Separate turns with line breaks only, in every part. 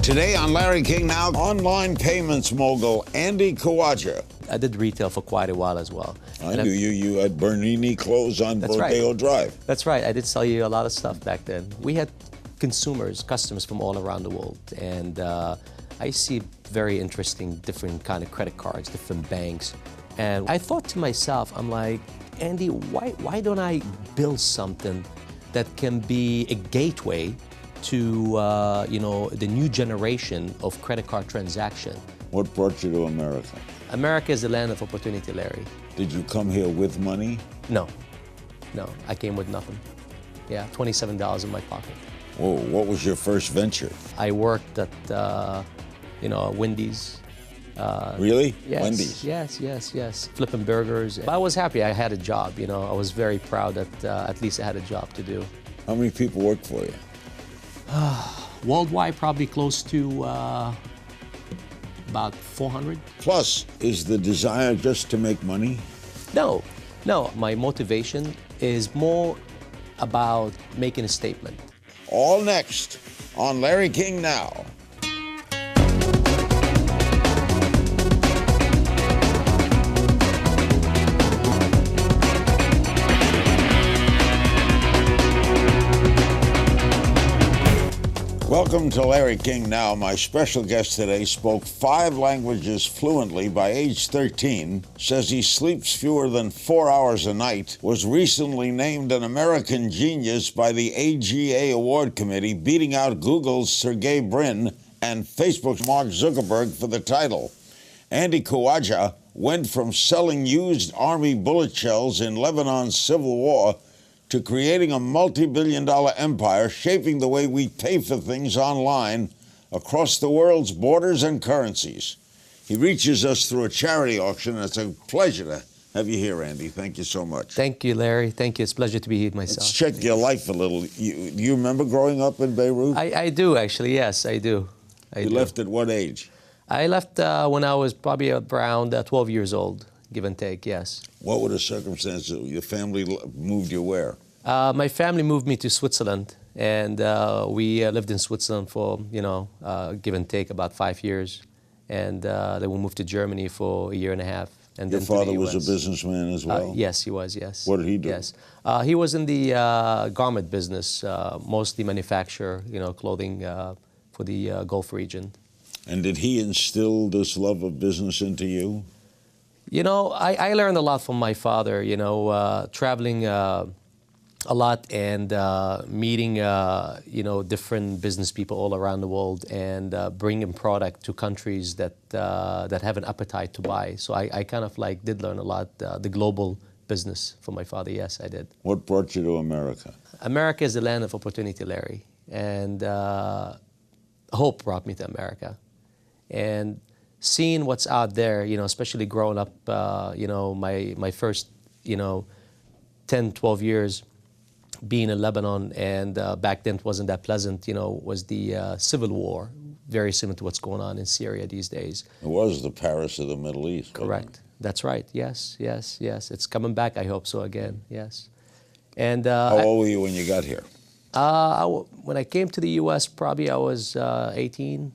Today on Larry King Now, online payments mogul Andy Khawaja.
I did retail for quite a while as well.
I knew you had Bernini clothes on Rodeo Drive.
That's right. I did sell you a lot of stuff back then. We had customers from all around the world. And I see very interesting, different kind of credit cards, different banks. And I thought to myself, I'm like, Andy, why don't I build something that can be a gateway to the new generation of credit card transaction?
What brought you to America?
America is the land of opportunity, Larry.
Did you come here with money?
No, I came with nothing. Yeah, $27 in my pocket.
Whoa, what was your first venture?
I worked at, Wendy's.
Really?
Yes,
Wendy's?
Yes. Flipping burgers. But I was happy I had a job, I was very proud that at least I had a job to do.
How many people worked for you?
Worldwide, probably close to about 400.
Plus, is the desire just to make money?
No. My motivation is more about making a statement.
All next on Larry King Now. Welcome to Larry King Now. My special guest today spoke 5 languages fluently by age 13, says he sleeps fewer than 4 hours a night, was recently named an American genius by the AGA Award Committee, beating out Google's Sergey Brin and Facebook's Mark Zuckerberg for the title. Andy Khawaja went from selling used Army bullet shells in Lebanon's civil war to creating a multi-billion-dollar empire, shaping the way we pay for things online across the world's borders and currencies. He reaches us through a charity auction. It's a pleasure to have you here, Andy. Thank you so much.
Thank you, Larry. Thank you. It's a pleasure to be here myself.
Let's check your life a little. Do you remember growing up in Beirut?
I do, actually. Yes, I do.
You left at what age?
I left when I was probably around 12 years old, give and take, yes.
What were the circumstances? Your family moved you where?
My family moved me to Switzerland, and we lived in Switzerland for, give and take about 5 years. And then we moved to Germany for a year and a half. And
Your
then
father
to the
was a
US.
businessman as well?
Yes, he was, yes.
What did he do?
Yes. He was in the garment business, mostly manufacture, clothing for the Gulf region.
And did he instill this love of business into you?
I learned a lot from my father, traveling a lot and meeting, different business people all around the world and bringing product to countries that have an appetite to buy. So I kind of did learn a lot, the global business from my father. Yes, I did.
What brought you to America?
America is the land of opportunity, Larry. And hope brought me to America. And seeing what's out there, especially growing up, my first, 10, 12 years, being in Lebanon, and back then it wasn't that pleasant, was the civil war, very similar to what's going on in Syria these days.
It was the Paris of the Middle East.
Correct. That's right. Yes. It's coming back, I hope so, again. Yes. And
how old were you when you got here?
When I came to the U.S., probably I was 18,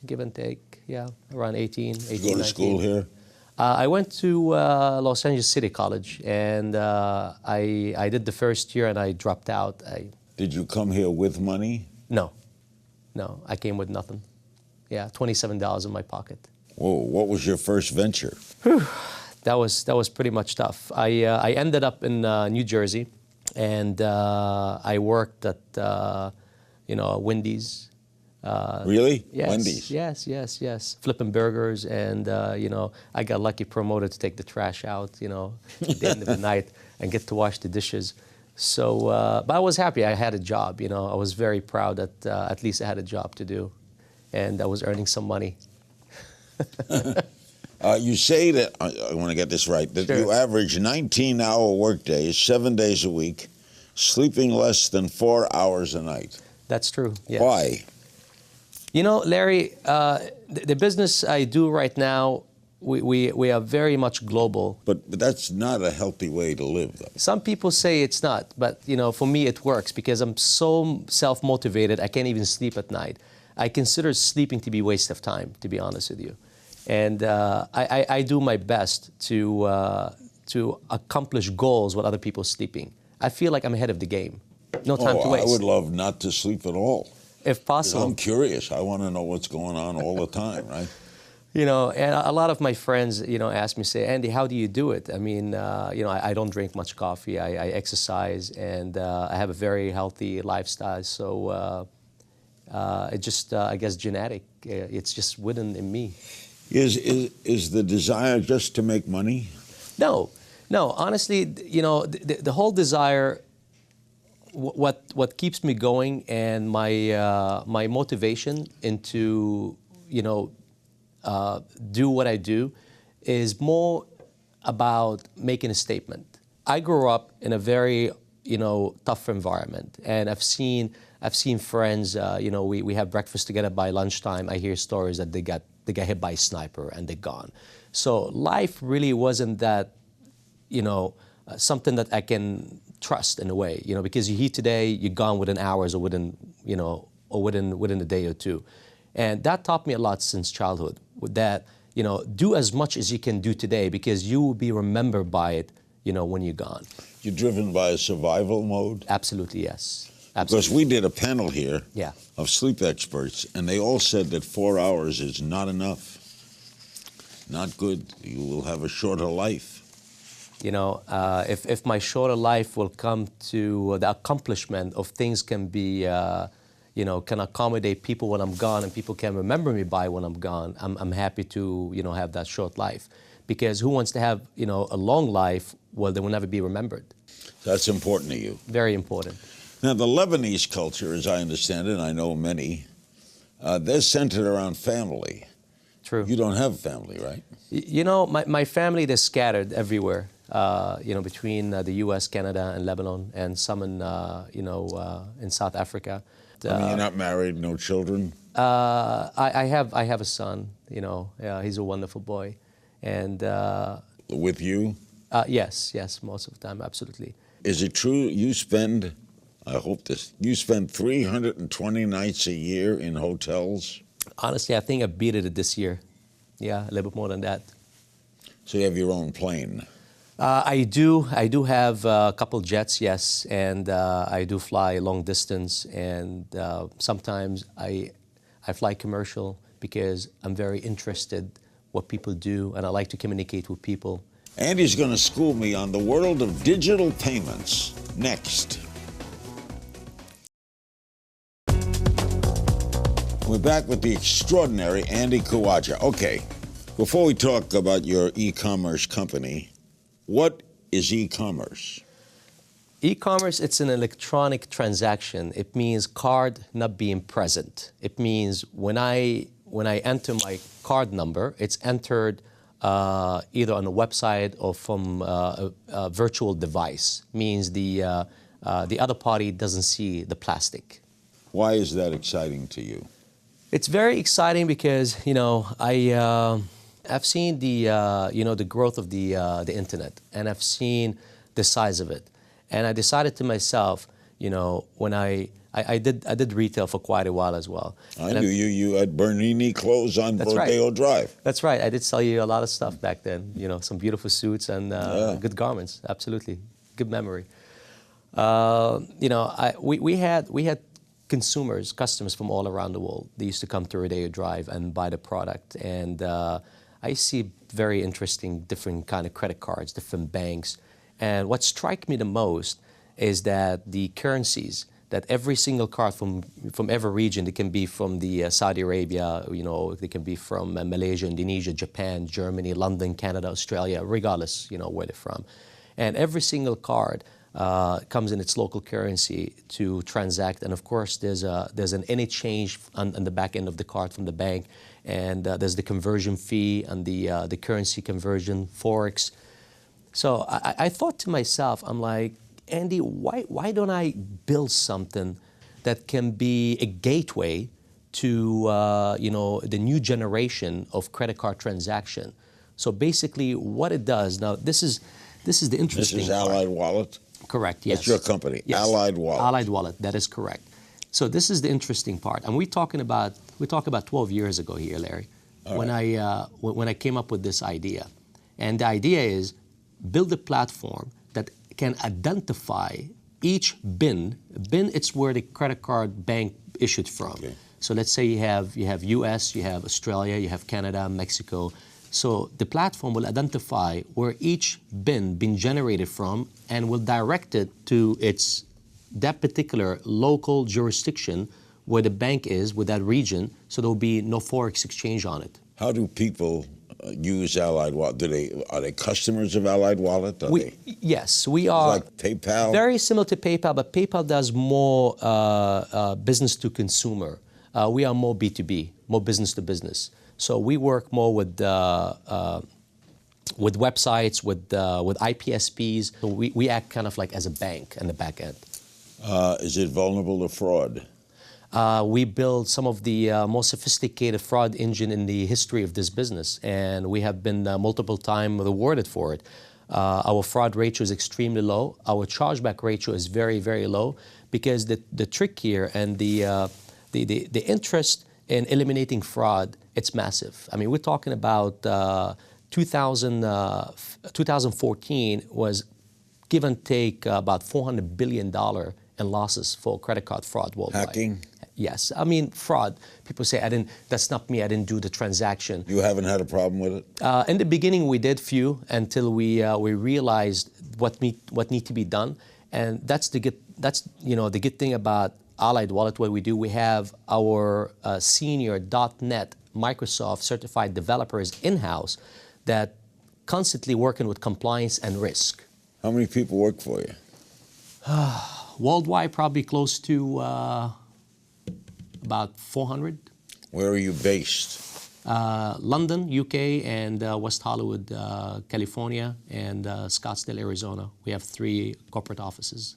give and take. Yeah, around 18, 19.
Did you go to school here?
I went to Los Angeles City College, and I did the first year, and I dropped out.
Did you come here with money?
No, I came with nothing. Yeah, $27 in my pocket.
Whoa, what was your first venture?
That was pretty much tough. I ended up in New Jersey, and I worked at Wendy's.
Really?
Yes,
Wendy's?
Yes. Flipping burgers, and I got lucky, promoted to take the trash out, at the end of the night and get to wash the dishes. So, but I was happy I had a job, I was very proud that at least I had a job to do, and I was earning some money.
You say that, I want to get this right, that
Sure.
you average 19-hour work days, 7 days a week, sleeping less than 4 hours a night.
That's true, yes.
Why?
Larry, the business I do right now, we are very much global.
But that's not a healthy way to live, though.
Some people say it's not, but for me it works because I'm so self-motivated I can't even sleep at night. I consider sleeping to be a waste of time, to be honest with you. And I do my best to accomplish goals while other people are sleeping. I feel like I'm ahead of the game. No time to waste.
I would love not to sleep at all.
If possible.
I'm curious. I want to know what's going on all the time, right?
You know, and a lot of my friends, you know, ask me, say, Andy, how do you do it? I mean, you know, I don't drink much coffee. I exercise, and I have a very healthy lifestyle. So it just, I guess, genetic. It's just within in me.
Is the desire just to make money?
No, no. Honestly, you know, the whole desire, what keeps me going, and my my motivation into, you know, do what I do, is more about making a statement. I grew up in a very, you know, tough environment, and I've seen friends. You know, we have breakfast together. By lunchtime, I hear stories that they got hit by a sniper and they're gone. So life really wasn't that, you know, something that I can trust in a way, you know, because you're here today, you're gone within hours or within, you know, or within a day or two. And that taught me a lot since childhood, that, you know, do as much as you can do today, because you will be remembered by it, you know, when you're gone.
You're driven by a survival mode?
Absolutely, yes. Absolutely.
Because we did a panel here
Yeah.
of sleep experts, and they all said that 4 hours is not enough. Not good. You will have a shorter life.
You know, if my shorter life will come to the accomplishment of things can be, you know, can accommodate people when I'm gone, and people can remember me by when I'm gone, I'm happy to, you know, have that short life. Because who wants to have, you know, a long life? Well, they will never be remembered.
That's important to you.
Very important.
Now, the Lebanese culture, as I understand it, and I know many, they're centered around family.
True.
You don't have family, right?
You know, my family, they're scattered everywhere, you know, between the U.S., Canada, and Lebanon, and some in, you know, in South Africa.
I mean, you're not married, no children?
I have a son, you know. He's a wonderful boy. And
with you?
Yes, most of the time, absolutely.
Is it true you spend, I hope this, you spend 320 nights a year in hotels?
Honestly, I think I beat it this year. Yeah, a little bit more than that.
So you have your own plane?
I do have a couple jets, yes, and I do fly long distance, and sometimes I fly commercial because I'm very interested what people do, and I like to communicate with people.
Andy's going to school me on the world of digital payments next. We're back with the extraordinary Andy Khawaja. Okay, before we talk about your e-commerce company, what is e-commerce?
E-commerce, it's an electronic transaction. It means card not being present. It means when I enter my card number, it's entered either on a website or from a virtual device. Means the other party doesn't see the plastic.
Why is that exciting to you?
It's very exciting because, you know, I've seen the you know, the growth of the internet, and I've seen the size of it, and I decided to myself, you know, when I did retail for quite a while as well.
I knew you had Bernini clothes on Rodeo Drive.
That's right. I did sell you a lot of stuff back then. You know, some beautiful suits and good garments. Absolutely, good memory. You know, we had consumers, customers from all around the world. They used to come to Rodeo Drive and buy the product, and I see very interesting, different kind of credit cards, different banks, and what strikes me the most is that the currencies, that every single card from every region, it can be from the Saudi Arabia, you know, they can be from Malaysia, Indonesia, Japan, Germany, London, Canada, Australia, regardless, you know, where they're from, and every single card comes in its local currency to transact, and of course there's an any change on the back end of the card from the bank, and there's the conversion fee and the currency conversion forex. So I thought to myself, I'm like, Andy, why don't I build something that can be a gateway to you know, the new generation of credit card transaction? So basically, what it does now, this is the interesting.
This is Allied Wallet.
Correct, yes.
That's your company,
yes.
Allied Wallet.
Allied Wallet, that is correct. So this is the interesting part, and we talk about 12 years ago here, Larry, when I came up with this idea, and the idea is build a platform that can identify each bin. Bin, it's where the credit card bank issued from. Okay. So let's say you have U.S., you have Australia, you have Canada, Mexico. So the platform will identify where each bin been generated from and will direct it to that particular local jurisdiction where the bank is with that region, so there will be no forex exchange on it.
How do people use Allied Wallet? Are they customers of Allied Wallet?
Yes, we are.
Like PayPal?
Very similar to PayPal, but PayPal does more business to consumer. We are more B2B, more business to business. So we work more with websites, with IPSPs. So we act kind of like as a bank in the back end.
Is it vulnerable to fraud?
We build some of the most sophisticated fraud engine in the history of this business, and we have been multiple times rewarded for it. Our fraud ratio is extremely low. Our chargeback ratio is very, very low, because the trick here and the interest in eliminating fraud, it's massive. I mean, we're talking about 2014 was give and take about $400 billion in losses for credit card fraud worldwide.
Hacking?
Yes. I mean, fraud. People say, that's not me, I didn't do the transaction.
You haven't had a problem with it?
In the beginning, we did few until we realized what need to be done. And that's the good thing about Allied Wallet. What we do, we have our senior .NET Microsoft certified developers in-house that constantly working with compliance and risk.
How many people work for you?
Worldwide, probably close to about 400.
Where are you based?
London, UK, and West Hollywood, California, and Scottsdale, Arizona. We have 3 corporate offices.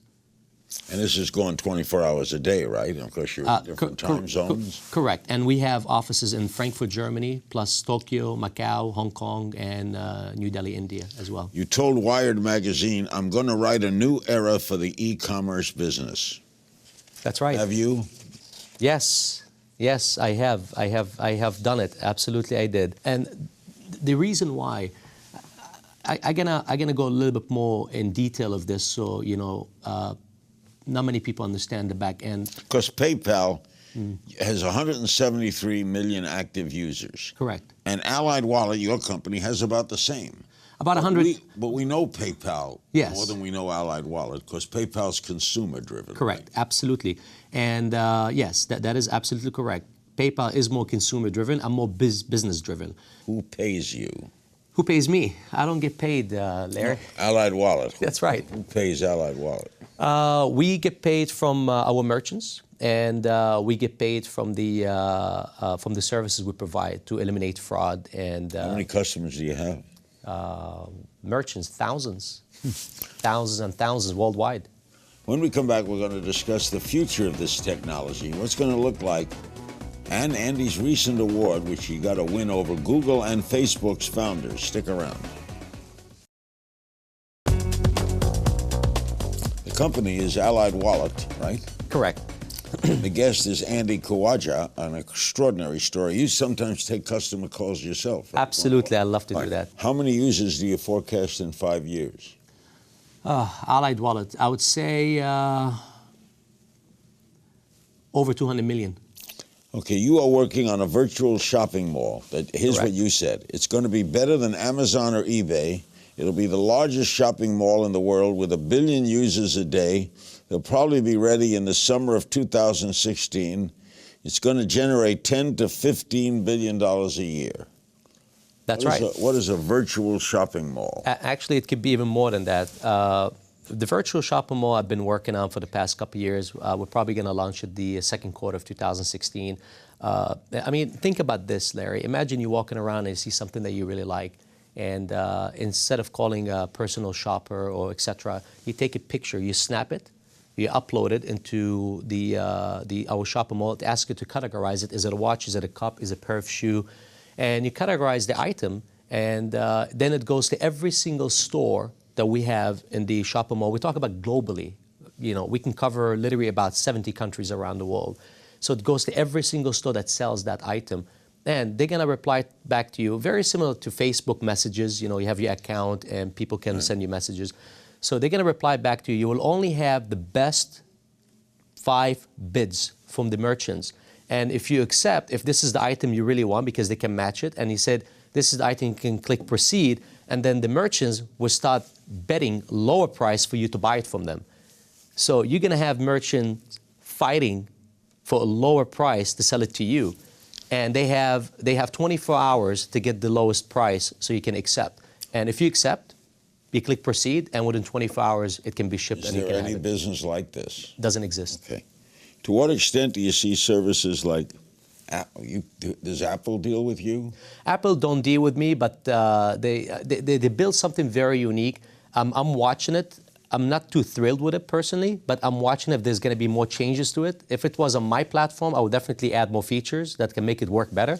And this is going 24 hours a day, right? Of course, you're in different time zones.
Correct. And we have offices in Frankfurt, Germany, plus Tokyo, Macau, Hong Kong, and New Delhi, India as well.
You told Wired magazine, I'm going to write a new era for the e-commerce business.
That's right.
Have you?
Yes. Yes, I have. I have done it. Absolutely, I did. And the reason why, I'm gonna go a little bit more in detail of this, so not many people understand the back end.
Because PayPal has 173 million active users.
Correct.
And Allied Wallet, your company, has about the same.
About 100.
But we know PayPal more than we know Allied Wallet, because PayPal's consumer-driven.
Correct. Right? Absolutely. And yes, that is absolutely correct. PayPal is more consumer-driven. I'm more business-driven.
Who pays you?
Who pays me? I don't get paid, Larry.
Allied Wallet.
That's right.
Who pays Allied Wallet?
We get paid from our merchants, and we get paid from the services we provide to eliminate fraud. And
how many customers do you have?
Merchants, thousands, thousands and thousands worldwide.
When we come back, we're going to discuss the future of this technology, what's going to look like, and Andy's recent award, which he got a win over Google and Facebook's founders. Stick around. The company is Allied Wallet, right?
Correct.
The guest is Andy Khawaja, an extraordinary story. You sometimes take customer calls yourself, right?
Absolutely, I love to do that.
How many users do you forecast in 5 years?
Allied Wallet, I would say over 200 million.
Okay, you are working on a virtual shopping mall. Here's what you said. It's going to be better than Amazon or eBay. It'll be the largest shopping mall in the world with 1 billion users a day. They'll probably be ready in the summer of 2016. It's going to generate $10 to $15 billion a year.
That's right.
What is a virtual shopping mall?
Actually, it could be even more than that. The virtual shopping mall I've been working on for the past couple of years, we're probably going to launch it the second quarter of 2016. I mean, think about this, Larry. Imagine you walking around and you see something that you really like. And instead of calling a personal shopper or etc., you take a picture, you snap it, you upload it into our shopping mall. It asks you to categorize it. Is it a watch? Is it a cup? Is it a pair of shoe? And you categorize the item, and then it goes to every single store that we have in the shopping mall. We talk about globally. we can cover literally about 70 countries around the world. So it goes to every single store that sells that item. And they're going to reply back to you, very similar to Facebook messages. You have your account and people can send you messages. So they're going to reply back to you. You will only have the best 5 bids from the merchants. And if you accept, if this is the item you really want, because they can match it, and he said, this is the item, you can click proceed, and then the merchants will start betting lower price for you to buy it from them. So you're going to have merchants fighting for a lower price to sell it to you. And they have 24 hours to get the lowest price so you can accept. And if you accept, you click proceed, and within 24 hours, it can be shipped.
Is there any business like this?
Doesn't exist.
Okay. To what extent do you see services like does Apple deal with you?
Apple don't deal with me, but they built something very unique. I'm watching it. I'm not too thrilled with it personally, but I'm watching if there's going to be more changes to it. If it was on my platform, I would definitely add more features that can make it work better.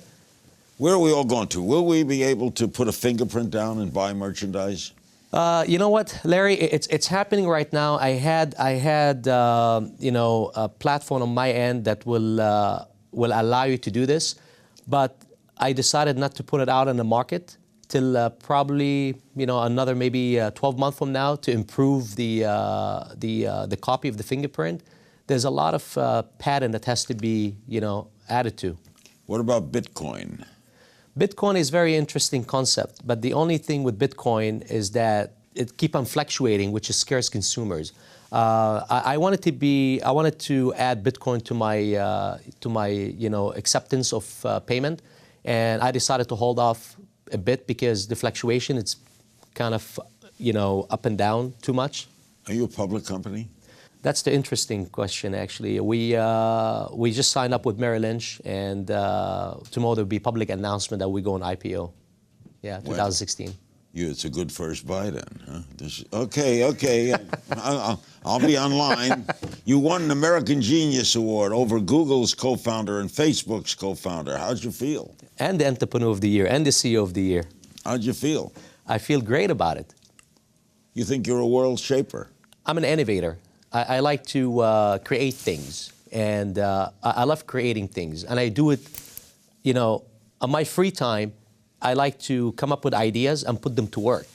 Where are we all going to? Will we be able to put a fingerprint down and buy merchandise?
You know what, Larry? It's happening right now. I had a platform on my end that will allow you to do this, but I decided not to put it out in the market till probably another maybe 12 months from now to improve the copy of the fingerprint. There's a lot of pattern that has to be added to.
What about Bitcoin?
Bitcoin is a very interesting concept, but the only thing with Bitcoin is that it keeps on fluctuating, which scares consumers. I wanted to add Bitcoin to my acceptance of payment, and I decided to hold off a bit because the fluctuation, it's kind of up and down too much.
Are you a public company?
That's the interesting question, actually. We just signed up with Merrill Lynch, and tomorrow there'll be a public announcement that we go on IPO. Yeah, 2016.
It's a good first buy then, huh? Okay. I'll be online. You won an American Genius Award over Google's co-founder and Facebook's co-founder. How'd you feel?
And the Entrepreneur of the Year, and the CEO of the Year.
How'd you feel?
I feel great about it.
You think you're a world shaper?
I'm an innovator. I like to create things, and I love creating things. And I do it, on my free time. I like to come up with ideas and put them to work.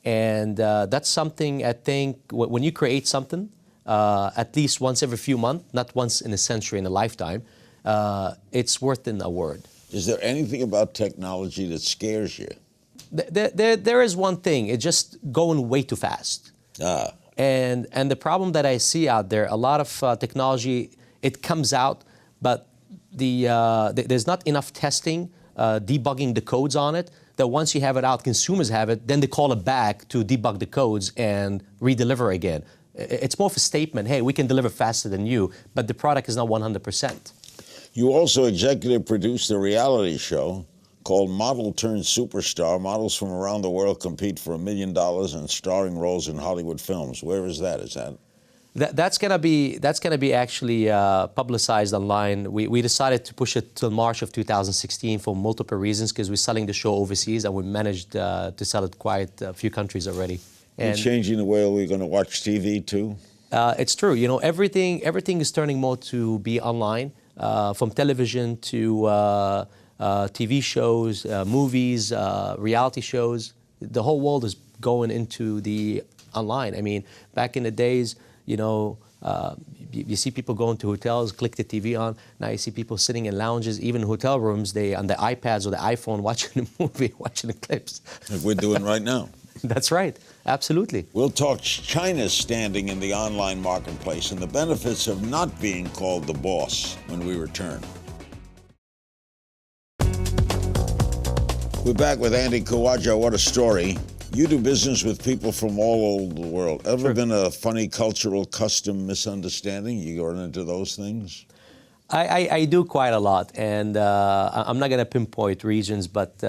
And that's something I think when you create something, at least once every few months, not once in a century, in a lifetime, it's worth an award.
Is there anything about technology that scares you?
There is one thing. It's just going way too fast. And the problem that I see out there, a lot of technology, it comes out, but there's not enough testing, debugging the codes on it, that once you have it out, consumers have it, then they call it back to debug the codes and re-deliver again. It's more of a statement, hey, we can deliver faster than you, but the product is not 100%.
You also executive produced a reality show called Model Turned Superstar. Models from around the world compete for $1 million and starring roles in Hollywood films. Where is that? Is that?
That's gonna be actually publicized online. We decided to push it till March of 2016 for multiple reasons, because we're selling the show overseas, and we managed to sell it quite a few countries already.
You're changing the way we're going to watch TV too?
It's true. Everything is turning more to be online, from television to TV shows, movies, reality shows. The whole world is going into the online. I mean, back in the days, you see people going to hotels, click the TV on. Now you see people sitting in lounges, even hotel rooms, they on the iPads or the iPhone watching the movie, watching the clips.
Like we're doing right now.
That's right. Absolutely.
We'll talk China's standing in the online marketplace and the benefits of not being called the boss when we return. We're back with Andy Khawaja. What a story. You do business with people from all over the world. Ever been a funny cultural custom misunderstanding? You run into those things?
I do quite a lot, and I'm not going to pinpoint regions, but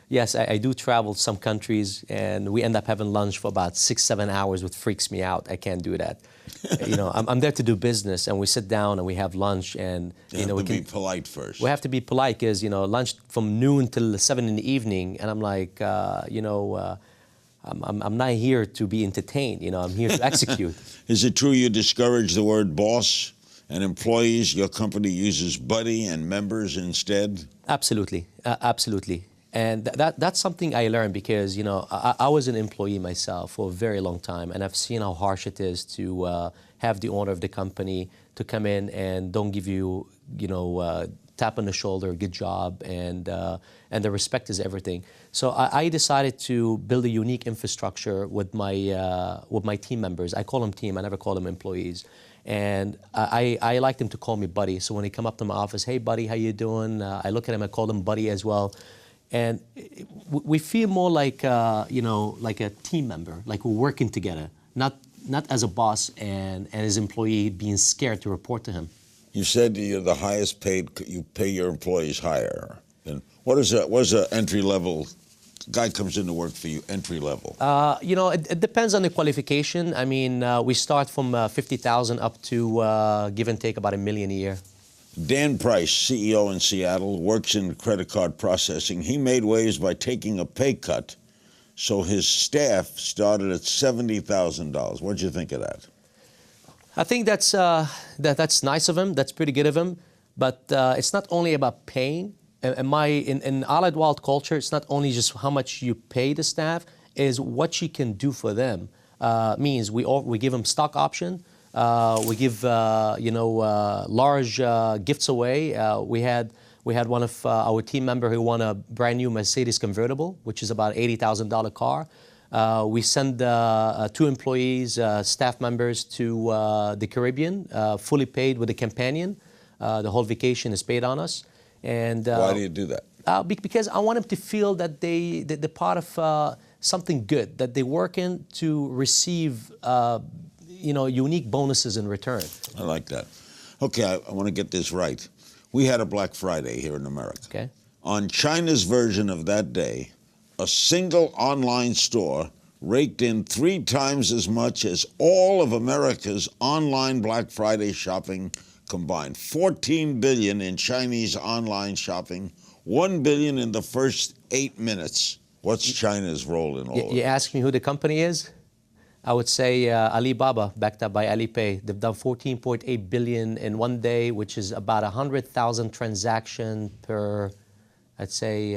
yes, I do travel to some countries, and we end up having lunch for about 6-7 hours, which freaks me out. I can't do that. I'm there to do business, and we sit down and we have lunch, and
we have to be polite first.
We have to be polite because lunch from noon till 7 in the evening, and I'm like, I'm not here to be entertained. I'm here to execute.
Is it true you discourage the word boss and employees? Your company uses buddy and members instead?
Absolutely, absolutely. And that's something I learned because, I was an employee myself for a very long time, and I've seen how harsh it is to have the owner of the company to come in and don't give you, tap on the shoulder, good job, and the respect is everything. So I decided to build a unique infrastructure with my team members. I call them team, I never call them employees. And I like them to call me buddy. So when they come up to my office, hey buddy, how you doing? I look at him, I call them buddy as well. And we feel more like, like a team member, like we're working together, not as a boss and his employee being scared to report to him.
You said you're the highest paid, you pay your employees higher. And what is a entry level, guy comes in to work for you, entry level?
It depends on the qualification. I mean, we start from 50,000 up to give and take about $1 million a year.
Dan Price, CEO in Seattle, works in credit card processing. He made waves by taking a pay cut, so his staff started at $70,000. What'd you think of that?
I think that's nice of him. That's pretty good of him. But it's not only about paying. In Allied Wild culture, it's not only just how much you pay the staff, is what you can do for them. Means we give them stock option. We give large gifts away. We had one of our team member who won a brand new Mercedes convertible, which is about $80,000 car. We send 2 employees, staff members to the Caribbean, fully paid with a companion. The whole vacation is paid on us. And
why do you do that?
Because I want them to feel that they're part of something good, that they work in to receive unique bonuses in return.
I like that. Okay, I want to get this right. We had a Black Friday here in America.
Okay.
On China's version of that day, a single online store raked in 3 times as much as all of America's online Black Friday shopping combined. $14 billion in Chinese online shopping, $1 billion in the first 8 minutes. What's China's role in all of this?
You ask me who the company is? I would say Alibaba, backed up by Alipay. They've done $14.8 billion in one day, which is about 100,000 transactions per, I'd say,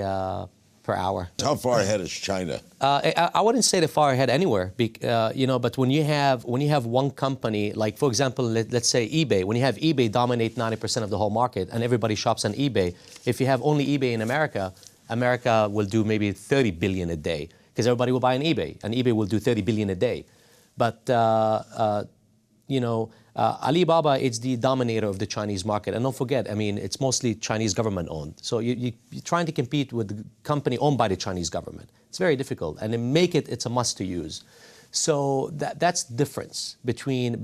per hour.
How far ahead is China?
I wouldn't say they're far ahead anywhere, but when you have one company, like for example, let's say eBay, when you have eBay dominate 90% of the whole market and everybody shops on eBay, if you have only eBay in America, America will do maybe 30 billion a day because everybody will buy on eBay and eBay will do 30 billion a day. But, Alibaba is the dominator of the Chinese market. And don't forget, I mean, it's mostly Chinese government owned. So you're trying to compete with a company owned by the Chinese government. It's very difficult. And it's a must to use. So that's the difference between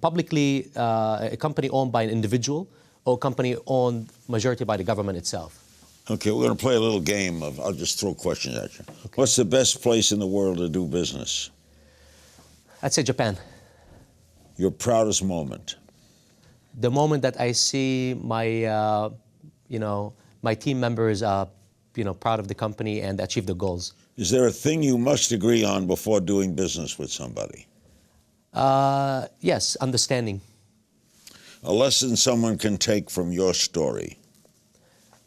publicly a company owned by an individual or a company owned majority by the government itself.
Okay, we're going to play a little game of, I'll just throw questions at you. Okay. What's the best place in the world to do business?
I'd say Japan.
Your proudest moment?
The moment that I see my, my team members, proud of the company and achieve their goals.
Is there a thing you must agree on before doing business with somebody?
Yes, understanding.
A lesson someone can take from your story?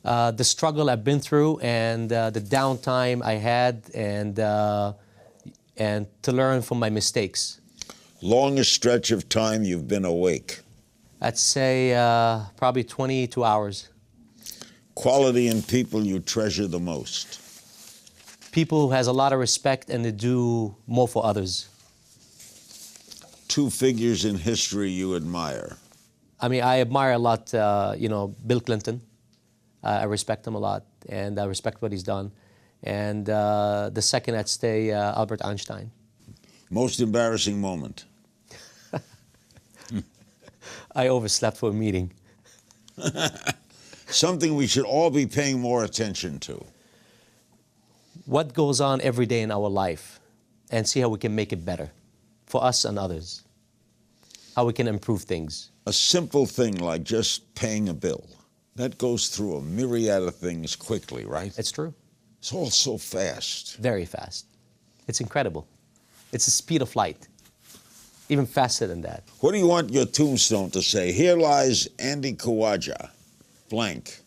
The struggle I've been through and the downtime I had and to learn from my mistakes.
Longest stretch of time you've been awake?
I'd say probably 22 hours.
Quality in people you treasure the most?
People who has a lot of respect and they do more for others.
2 figures in history you admire?
I mean, I admire a lot, Bill Clinton. I respect him a lot, and I respect what he's done. And the second, I'd say Albert Einstein.
Most embarrassing moment?
I overslept for a meeting.
Something we should all be paying more attention to?
What goes on every day in our life, and see how we can make it better for us and others. How we can improve things.
A simple thing like just paying a bill. That goes through a myriad of things quickly, right?
It's true.
It's all so fast.
Very fast. It's incredible. It's the speed of light, even faster than that.
What do you want your tombstone to say? Here lies Andy Khawaja, blank.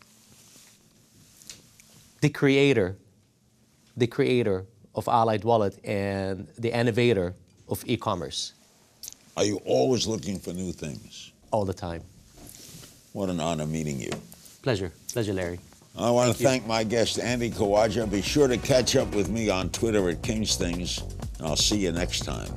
The creator of Allied Wallet and the innovator of e-commerce.
Are you always looking for new things?
All the time.
What an honor meeting you.
Pleasure, Larry.
I want to thank my guest, Andy Khawaja. Be sure to catch up with me on Twitter at King's Things, and I'll see you next time.